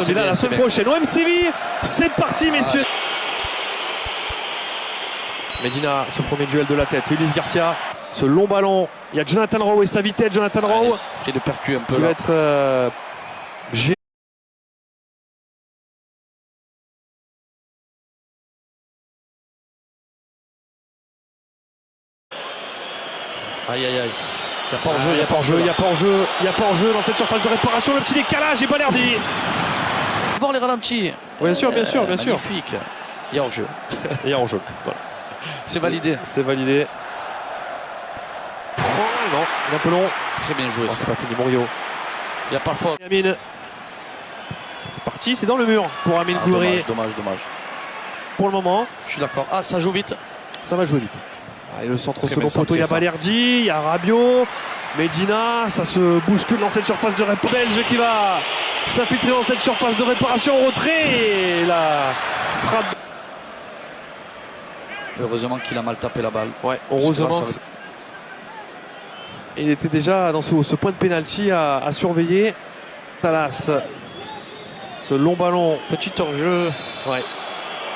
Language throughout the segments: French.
C'est là la semaine prochaine. OM Séville, c'est parti, messieurs. Medina, ce premier duel de la tête. C'est Ulysse Garcia. Ce long ballon. Il y a Jonathan Rowe et sa vitesse. Jonathan Rowe. Qui le percute un peu. Qui va être Aïe aïe aïe. Il n'y a pas en jeu, il n'y a pas en jeu, il n'y a pas en jeu, il n'y a pas en jeu dans cette surface de réparation. Le petit décalage et Balerdi. Voir les ralentis. Oui, bien sûr, bien sûr, bien sûr. Magnifique. Il y a en jeu. Il y a en jeu. Voilà. C'est validé. C'est validé. Non, il est un peu long. Très bien joué. C'est pas fini, Morio. Il y a parfois. Amine. C'est parti, c'est dans le mur pour Amine Gouiri. Dommage. Pour le moment. Je suis d'accord. Ah, ça joue vite. Ça va jouer vite. Et le centre au Très second poteau, il y a Balerdi, il y a Rabiot, Medina, ça se bouscule dans cette surface de réparation. Belge qui va s'infiltrer dans cette surface de réparation au retrait. Et la frappe. Heureusement qu'il a mal tapé la balle. Ouais, heureusement. Là, il était déjà dans ce point de pénalty à surveiller. Salas, ce long ballon, petit hors-jeu. Ouais,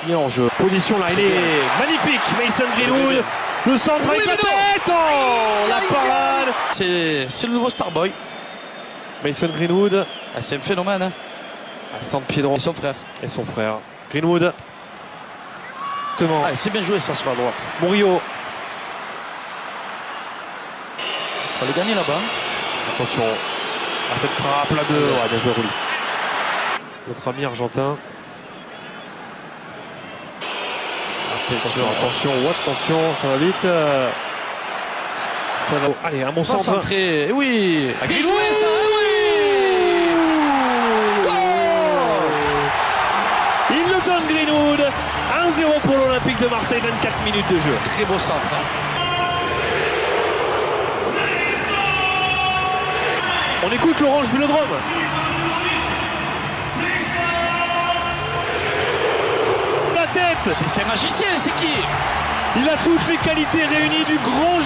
il est hors-jeu. Position là, il est magnifique. Mason Greenwood. Le centre avec la tête. Oh, la parade. C'est le nouveau Starboy. Mason Greenwood. Ah, c'est un phénomène. Hein. À 100 pieds droit. Et son frère. Et son frère. Greenwood. Ah, c'est bien joué ça sur la droite. Murillo. Il fallait gagner là-bas. Attention à cette frappe là de. Ouais, bien joué Rouli. Notre ami argentin. Attention, ça va vite. Ça va. Allez, un bon centre. Centré, oui. Bien joué ça, oui. Il le donne Greenwood. 1-0 pour l'Olympique de Marseille, 24 minutes de jeu. Très beau centre. On écoute l'Orange Vélodrome. La tête. C'est un magicien, c'est qui? Il a toutes les qualités réunies du grand.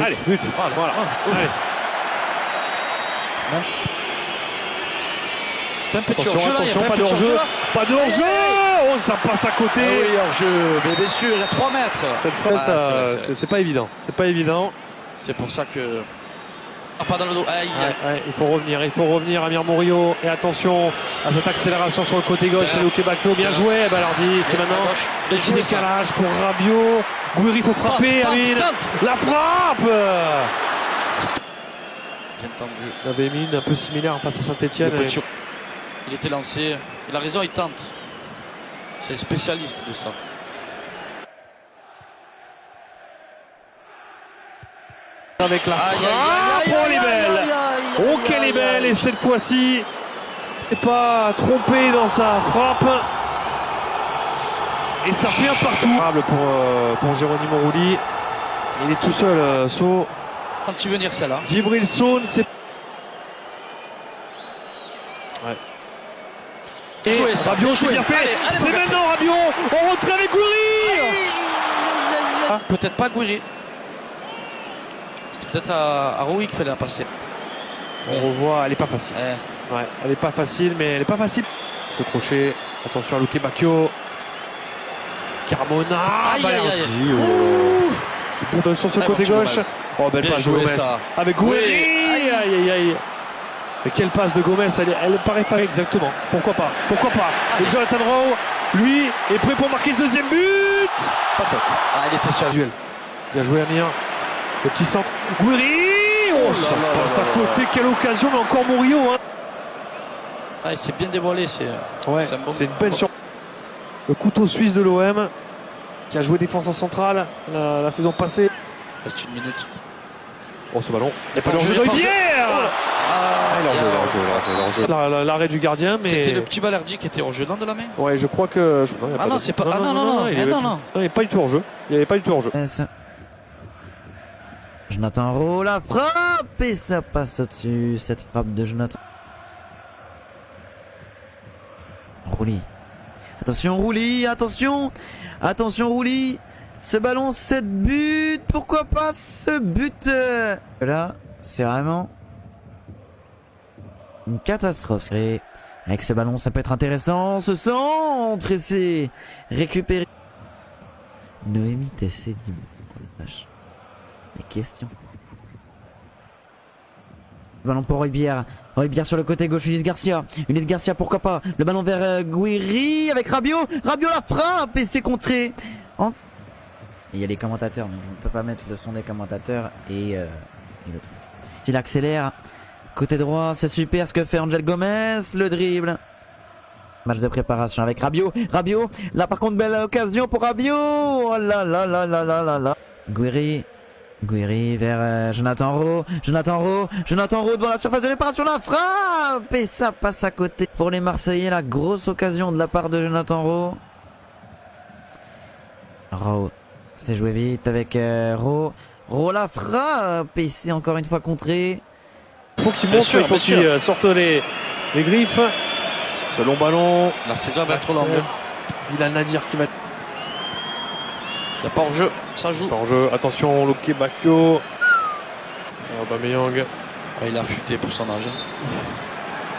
Allez, but. Voilà. Allez. Attention, pas de hors-jeu. Pas de hors-jeu. Oh, ça passe à côté. Ah oui, hors-jeu. Mais bien sûr, il y a 3 mètres. Cette phrase, c'est pas évident. C'est pas évident. C'est pour ça que. Ah, pas dans le dos. Aïe. Ouais, il faut revenir, Amir Murillo. Et attention à cette accélération sur le côté gauche. C'est Luke Bacchio. Bien joué. Balerdi, c'est maintenant. Le petit décalage pour Rabiot. Gouiri, il faut frapper. Amine. La frappe. Bien tendu. Il avait mis une un peu similaire face à Saint-Etienne. Il était lancé. Il a raison, il tente. C'est un spécialiste de ça. Avec la frappe. Oh, elle est belle. Oh, qu'elle est belle. Et cette fois-ci, il n'est pas trompé dans sa frappe. Et ça fait un partout. Pour Geronimo Rulli. Il est tout seul, So. Quand tu veux venir celle-là. Djibril Soun, c'est. Ouais. Et Rabiot, c'est bien fait. C'est maintenant Rabiot. On retrait avec Gouiri. Peut-être pas Gouiri. C'est peut-être à Roui qu'il fallait la passer. On revoit, elle est pas facile. Ouais, elle est pas facile, mais elle est pas facile. Ce crochet. Attention à Luke Bacchio. Carmona. Sur ce côté gauche. Oh, belle passe de Gomez. Avec Gouiri. Aïe. Et quelle passe de Gomez, elle paraît faire exactement. Pourquoi pas. Et Jonathan Rowe, lui, est prêt pour marquer ce deuxième but. Pas faute. Il était sur le duel. Bien joué Amir. Le petit centre. Gouiri. Oh, ça passe à côté. Quelle occasion, mais encore Murillo. Il s'est bien dévoilé. C'est une belle sur. Le couteau suisse de l'OM, qui a joué défense en centrale la saison passée. Il reste une minute. Oh, ce ballon. Il n'y a pas d'enjeu de bière. L'arrêt du gardien, mais. C'était le petit Balerdi qui était en jeu, non, de la main? Ouais, je crois que. Non, c'est pas. Non. Il n'y avait pas du tout en jeu. Jonathan Rowe, la frappe et ça passe au-dessus. Cette frappe de Jonathan. Rouli. Attention Rouli, attention Rouli. Ce ballon, 7 buts. Pourquoi pas ce but? Là, c'est vraiment une catastrophe. Et Avec ce ballon, ça peut être intéressant. Ce centre, et c'est récupéré. Noémie Tessé libre. Oh la vache. Les questions. Ballon pour Roybière. Roybière sur le côté gauche. Ulysse Garcia. Ulysse Garcia, pourquoi pas. Le ballon vers Guiri avec Rabiot. Rabiot la frappe et c'est contré. Il y a les commentateurs, donc je ne peux pas mettre le son des commentateurs et le truc. Il accélère. Côté droit, c'est super ce que fait Angel Gomez. Le dribble. Match de préparation avec Rabiot. Rabiot. Là par contre, belle occasion pour Rabiot. Oh là là là là là là là. Guiri. Guiri vers Jonathan Rowe. Jonathan Rowe. Jonathan Rowe devant la surface de réparation. La frappe. Et ça passe à côté. Pour les Marseillais, la grosse occasion de la part de Jonathan Rowe. Rowe. C'est joué vite avec Rowe. Rowe la frappe. Et c'est encore une fois contré. Il faut qu'il monte, il faut qu'il sorte les griffes. Ce long ballon. La saison va être trop longue. Bilal Nadir qui va. Il n'y a pas hors-jeu, ça joue. Pas hors-jeu, attention, Loké Bakio. Aubameyang. Ouais, il a futé pour son âge.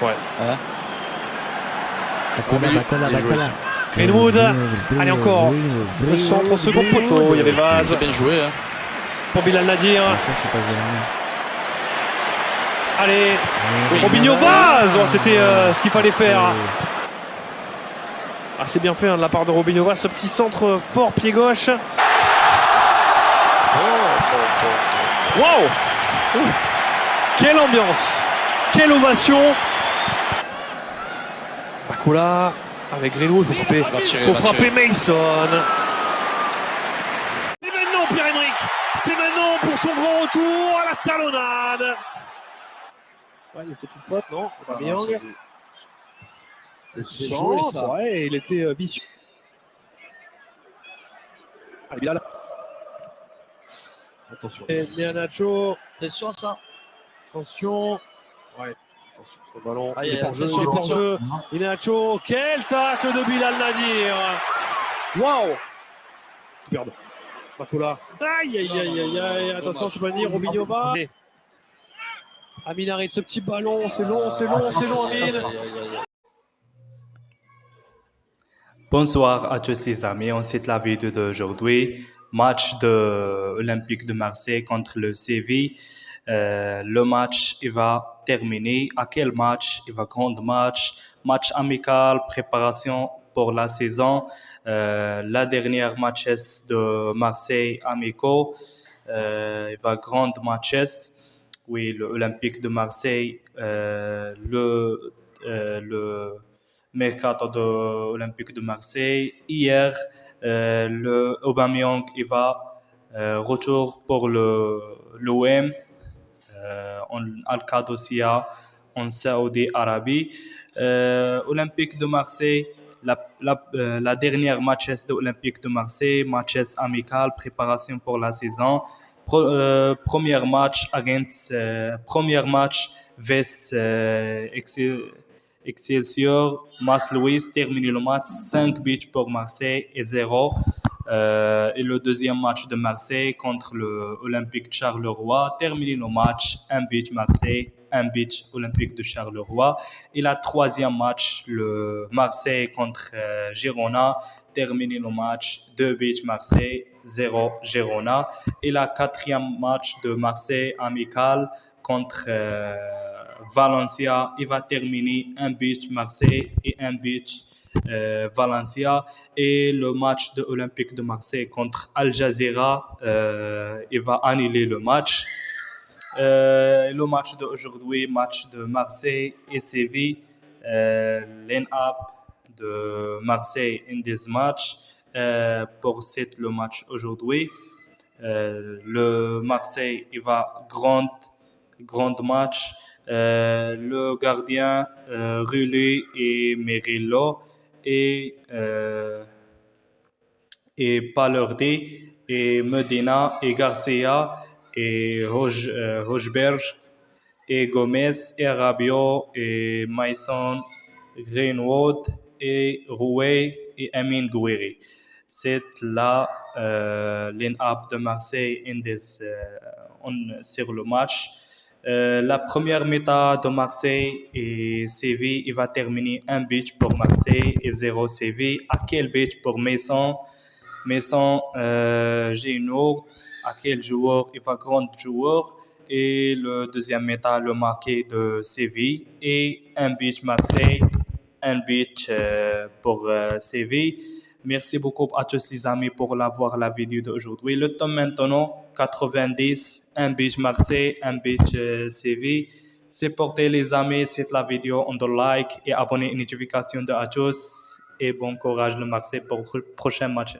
Ouais. Hein Greenwood. Allez encore. Le centre au second poteau. Il y avait Vaz. C'est bien joué. Hein. Pour Bilal Nadir. Allez. Robinho Vaz. Oh, c'était ce qu'il fallait faire. Ah, c'est bien fait hein, de la part de Robinho Vaz. Ce petit centre fort pied gauche. Wow. Quelle ambiance. Quelle ovation. Bakula avec Greenwood, il faut frapper Mason. Et maintenant Pierre-Emerick, c'est maintenant pour son grand retour à la talonnade. Ouais, il y a peut-être une faute, non? Le centre, ouais, il était vicieux. Allez, Bilal. Attention. Et Nianacho. T'es sûr ça? Attention. Ouais. Attention sur le ballon. Il est hors jeu. Nianacho. Quel tacle de Bilal Nadir. Waouh. Superbe. Bakula. Aïe, aïe, aïe, aïe, aïe. Attention, c'est pas dire. Robinho va. Amine arrête ce petit ballon. C'est long, c'est long, c'est long, Amine. Bonsoir à tous les amis, on cite la vidéo d'aujourd'hui, match de Olympique de Marseille contre le Séville. Le match il va terminer. À quel match? Il va grand match amical, préparation pour la saison. La dernière matches de Marseille amicaux, il va grand matches. Oui, l'Olympique de Marseille, le mercato de l'Olympique de Marseille. Hier, le Aubameyang il va retour pour l'OM en Al-Qadousia en Saoudi Arabie. Olympique de Marseille, la dernière match de l'Olympique de Marseille, match amical, préparation pour la saison. Premier match vs Excelsior, Mas-Louis termine le match 5 buts pour Marseille et 0. Et le deuxième match de Marseille contre l'Olympique de Charleroi termine le match 1 but Marseille, 1 but Olympique de Charleroi. Et le troisième match, le Marseille contre Girona, termine le match 2 buts Marseille, 0 Girona. Et le quatrième match de Marseille amical contre Valencia, il va terminer 1 but Marseille et 1 but Valencia. Et le match de Olympique de Marseille contre Al Jazeera, il va annuler le match. Le match d'aujourd'hui, match de Marseille et Séville, line-up de Marseille in this match pour le match aujourd'hui. Le Marseille, il va grand match. Le gardien Rulli et Merillo et Palardi et Medina et Garcia et Rochberg et Gomez et Rabiot et Mason Greenwood et Rouet et Amine Gouiri. C'est la line-up de Marseille sur le match. La première mi-temps de Marseille et Séville, il va terminer un but pour Marseille et 0 Séville. À quel but pour Mason? Mason, j'ai une autre. À quel joueur? Il va grand joueur. Et le deuxième mi-temps, le marqué de Séville. Et un but Marseille, un but pour Séville. Merci beaucoup à tous les amis pour voir la vidéo d'aujourd'hui. Le temps maintenant, 90, un but Marseille, un but Séville. Supportez les amis, c'est la vidéo, on doit like et abonner une notification de à tous. Et bon courage le Marseille pour le prochain match.